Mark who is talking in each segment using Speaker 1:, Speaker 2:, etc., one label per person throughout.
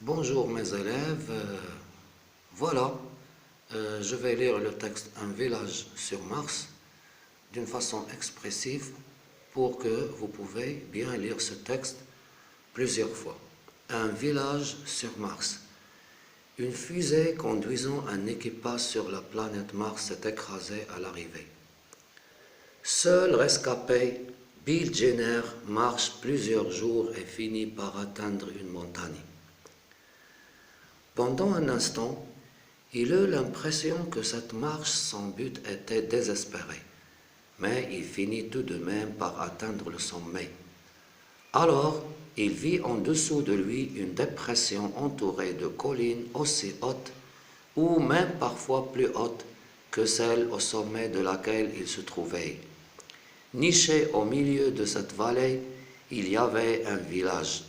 Speaker 1: Bonjour mes élèves, voilà, je vais lire le texte Un village sur Mars d'une façon expressive pour que vous pouvez bien lire ce texte plusieurs fois. Un village sur Mars. Une fusée conduisant un équipage sur la planète Mars s'est écrasée à l'arrivée. Seul rescapé, Bill Jenner marche plusieurs jours et finit par atteindre une montagne. Pendant un instant, il eut l'impression que cette marche sans but était désespérée, mais il finit tout de même par atteindre le sommet. Alors, il vit en dessous de lui une dépression entourée de collines aussi hautes, ou même parfois plus hautes que celle au sommet de laquelle il se trouvait. Niché au milieu de cette vallée, il y avait un village.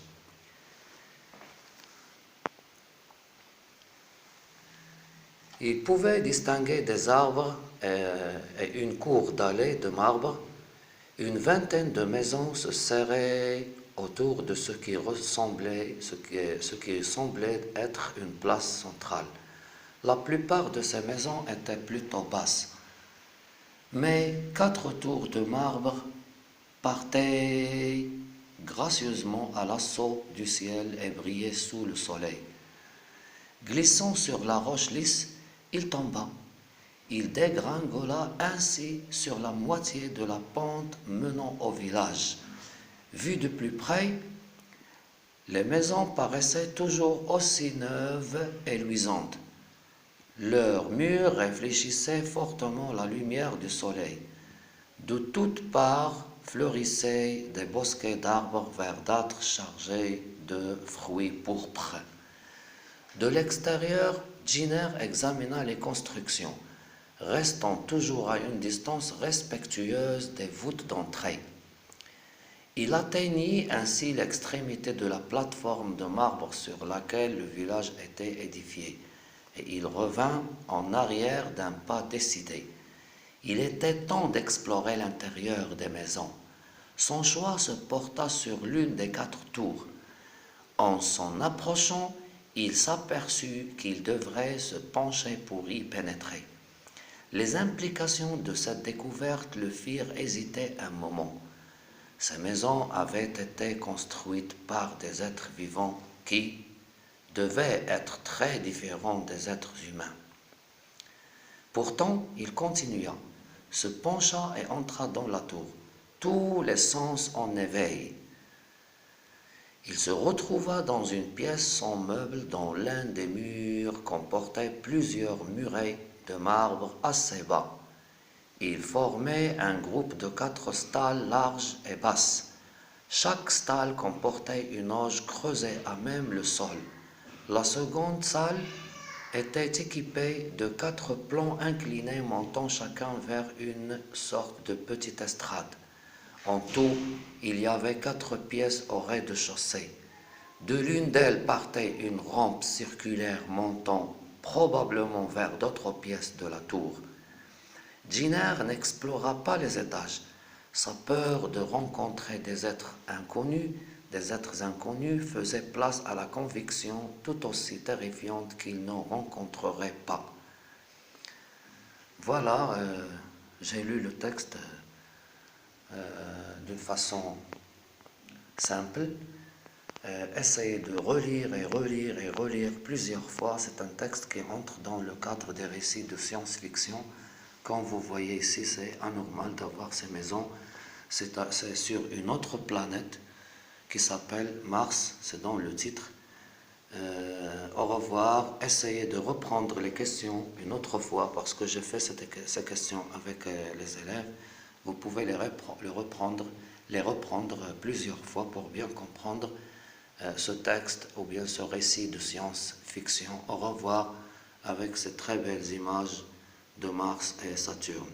Speaker 1: Il pouvait distinguer des arbres et une cour d'allées de marbre. Une vingtaine de maisons se serraient autour de ce qui semblait être une place centrale. La plupart de ces maisons étaient plutôt basses, mais 4 tours de marbre partaient gracieusement à l'assaut du ciel et brillaient sous le soleil. Glissant sur la roche lisse, il tomba. Il dégringola ainsi sur la moitié de la pente menant au village. Vu de plus près, les maisons paraissaient toujours aussi neuves et luisantes. Leurs murs réfléchissaient fortement la lumière du soleil. De toutes parts fleurissaient des bosquets d'arbres verdâtres chargés de fruits pourpres. De l'extérieur, Jenner examina les constructions, restant toujours à une distance respectueuse des voûtes d'entrée. Il atteignit ainsi l'extrémité de la plateforme de marbre sur laquelle le village était édifié, et il revint en arrière d'un pas décidé. Il était temps d'explorer l'intérieur des maisons. Son choix se porta sur l'une des 4 tours. En s'en approchant, il s'aperçut qu'il devrait se pencher pour y pénétrer. Les implications de cette découverte le firent hésiter un moment. Ces maisons avaient été construites par des êtres vivants qui devaient être très différents des êtres humains. Pourtant, il continua, se pencha et entra dans la tour, tous les sens en éveil. Il se retrouva dans une pièce sans meubles dont l'un des murs comportait plusieurs murets de marbre assez bas. Il formait un groupe de 4 stalles larges et basses. Chaque stalle comportait une auge creusée à même le sol. La seconde salle était équipée de 4 plans inclinés montant chacun vers une sorte de petite estrade. En tout, il y avait 4 pièces au rez-de-chaussée. De l'une d'elles partait une rampe circulaire montant probablement vers d'autres pièces de la tour. Jenner n'explora pas les étages. Sa peur de rencontrer des êtres inconnus faisait place à la conviction tout aussi terrifiante qu'il n'en rencontrerait pas. Voilà, j'ai lu le texte d'une façon simple. Essayez de relire et relire et relire plusieurs fois. C'est un texte qui entre dans le cadre des récits de science-fiction. Comme vous voyez ici, c'est anormal d'avoir ces maisons. C'est sur une autre planète qui s'appelle Mars, c'est dans le titre. Au revoir. Essayez de reprendre les questions une autre fois parce que j'ai fait ces questions avec les élèves. Vous pouvez les reprendre plusieurs fois pour bien comprendre ce texte ou bien ce récit de science-fiction. Au revoir avec ces très belles images de Mars et Saturne.